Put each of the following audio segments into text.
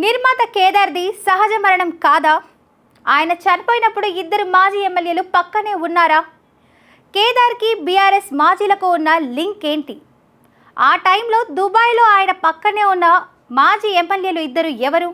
నిర్మాత కేదార్ది సహజ మరణం కాదా? ఆయన చనిపోయినప్పుడు ఇద్దరు మాజీ ఎమ్మెల్యేలు పక్కనే ఉన్నారా? కేదార్కి బీఆర్ఎస్ మాజీలకు ఉన్న లింక్ ఏంటి? ఆ టైంలో దుబాయ్లో ఆయన పక్కనే ఉన్న మాజీ ఎమ్మెల్యేలు ఇద్దరు ఎవరు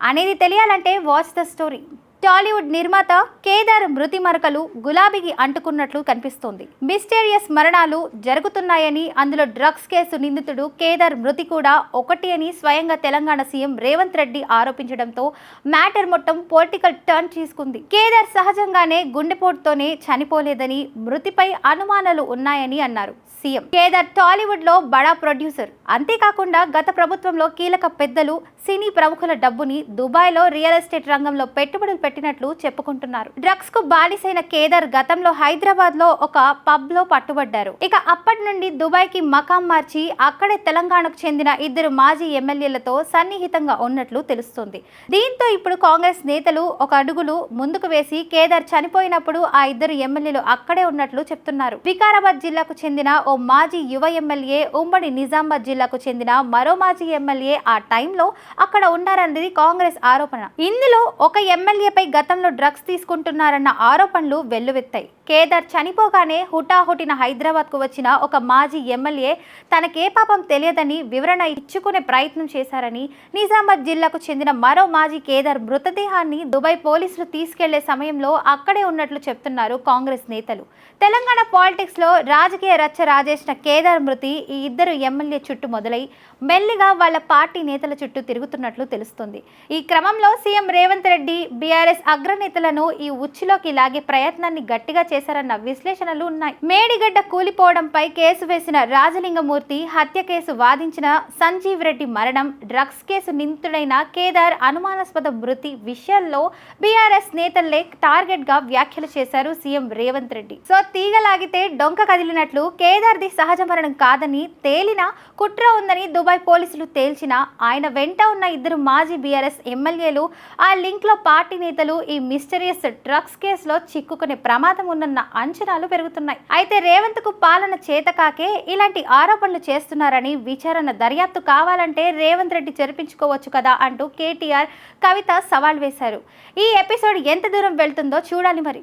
అనేది తెలియాలంటే వాచ్ ద స్టోరీ. టాలీవుడ్ నిర్మాత కేదార్ మృతి మరకలు గులాబీకి అంటుకున్నట్లు కనిపిస్తోంది. మిస్టీరియస్ మరణాలు జరుగుతున్నాయని, అందులో డ్రగ్స్ కేసు నిందితుడు కేదార్ మృతి కూడా ఒకటి అని స్వయంగా తెలంగాణ సీఎం రేవంత్ రెడ్డి ఆరోపించడంతో మ్యాటర్ మొత్తం పొలిటికల్ టర్న్ తీసుకుంది. కేదార్ సహజంగానే గుండెపోటుతోనే చనిపోలేదని, మృతిపై అనుమానాలు ఉన్నాయని అన్నారు సీఎం. కేదార్ టాలీవుడ్ లో బడా ప్రొడ్యూసర్. అంతేకాకుండా గత ప్రభుత్వంలో కీలక పెద్దలు, సినీ ప్రముఖుల డబ్బుని దుబాయ్లో రియల్ ఎస్టేట్ రంగంలో పెట్టుబడులు పెట్టినట్లు చెప్పుకుంటున్నారు. డ్రగ్స్ కు బానిసైన కేదార్ గతంలో హైదరాబాద్ లో ఒక పబ్ లో పట్టుబడ్డారు. ఇక అప్పటి నుండి దుబాయ్ కి మకాం మార్చి అక్కడే తెలంగాణకు చెందిన ఇద్దరు మాజీ ఎమ్మెల్యేలతో సన్నిహితంగా ఉన్నట్లు తెలుస్తుంది. దీంతో ఇప్పుడు కాంగ్రెస్ నేతలు ఒక అడుగులు ముందుకు వేసి కేదార్ చనిపోయినప్పుడు ఆ ఇద్దరు ఎమ్మెల్యేలు అక్కడే ఉన్నట్లు చెప్తున్నారు. వికారాబాద్ జిల్లాకు చెందిన ఓ మాజీ యువ ఎమ్మెల్యే, ఉమ్మడి నిజామాబాద్ జిల్లాకు చెందిన మరో మాజీ ఎమ్మెల్యే ఆ టైంలో అక్కడ ఉన్నారన్నది కాంగ్రెస్ ఆరోపణ. ఇందులో ఒక ఎమ్మెల్యేపై గతంలో డ్రగ్స్ తీసుకుంటున్నారన్న ఆరోపణలు వెల్లువెత్తాయి. కేదార్ చనిపోగానే హుటాహుటిన హైదరాబాద్ కు వచ్చిన ఒక మాజీ ఎమ్మెల్యే తనకే పాపం తెలియదని వివరణ ఇచ్చుకునే ప్రయత్నం చేశారని, నిజామాబాద్ జిల్లాకు చెందిన మరో మాజీ కేదార్ మృతదేహాన్ని దుబాయ్ పోలీసులు తీసుకెళ్లే సమయంలో అక్కడే ఉన్నట్లు చెప్తున్నారు కాంగ్రెస్ నేతలు. తెలంగాణ పాలిటిక్స్ లో రాజకీయ రచ్చ రాజేసిన కేదార్ మృతి ఈ ఇద్దరు ఎమ్మెల్యే చుట్టూ మొదలై మెల్లిగా వాళ్ళ పార్టీ నేతల చుట్టూ తిరుగుతున్నట్లు తెలుస్తుంది. ఈ క్రమంలో సీఎం రేవంత్ రెడ్డి బీఆర్ఎస్ అగ్రనేతలను ఈ ఉచ్చులోకి లాగే ప్రయత్నాన్ని గట్టిగా చేశారన్న విశ్లేషణలు ఉన్నాయి. మేడిగడ్డ కూలిపోవడంపై కేసు వేసిన రాజలింగమూర్తి, హత్య కేసు వాదించిన సంజీవ్ రెడ్డి మరణం, డ్రగ్స్ కేసు నిందితుడైన కేదార్ అనుమానాస్పద మృతి విషయాల్లో బీఆర్ఎస్ నేతలే టార్గెట్ గా వ్యాఖ్యలు చేశారు సీఎం రేవంత్ రెడ్డి. సో తీగలాగితే డొంక కదిలినట్లు కేదార్ది సహజ మరణం కాదని తేలిన, కుట్ర ఉందని దుబాయ్ పోలీసులు తేల్చినా ఆయన వెంట ఉన్న ఇద్దరు మాజీ బీఆర్ఎస్ ఎమ్మెల్యేలు, ఆ లింక్ లో పార్టీ నేతలు ఈ మిస్టీరియస్ డ్రగ్స్ కేసులో చిక్కుకునే ప్రమాదం ఉందన్న అంచనాలు పెరుగుతున్నాయి. అయితే రేవంత్ కు పాలన చేతకాకే ఇలాంటి ఆరోపణలు చేస్తున్నారని, విచారణ దర్యాప్తు కావాలంటే రేవంత్ రెడ్డి జరిపించుకోవచ్చు కదా అంటూ కేటీఆర్, కవిత సవాల్ వేశారు. ఈ ఎపిసోడ్ ఎంత దూరం వెళ్తుందో చూడాలి మరి.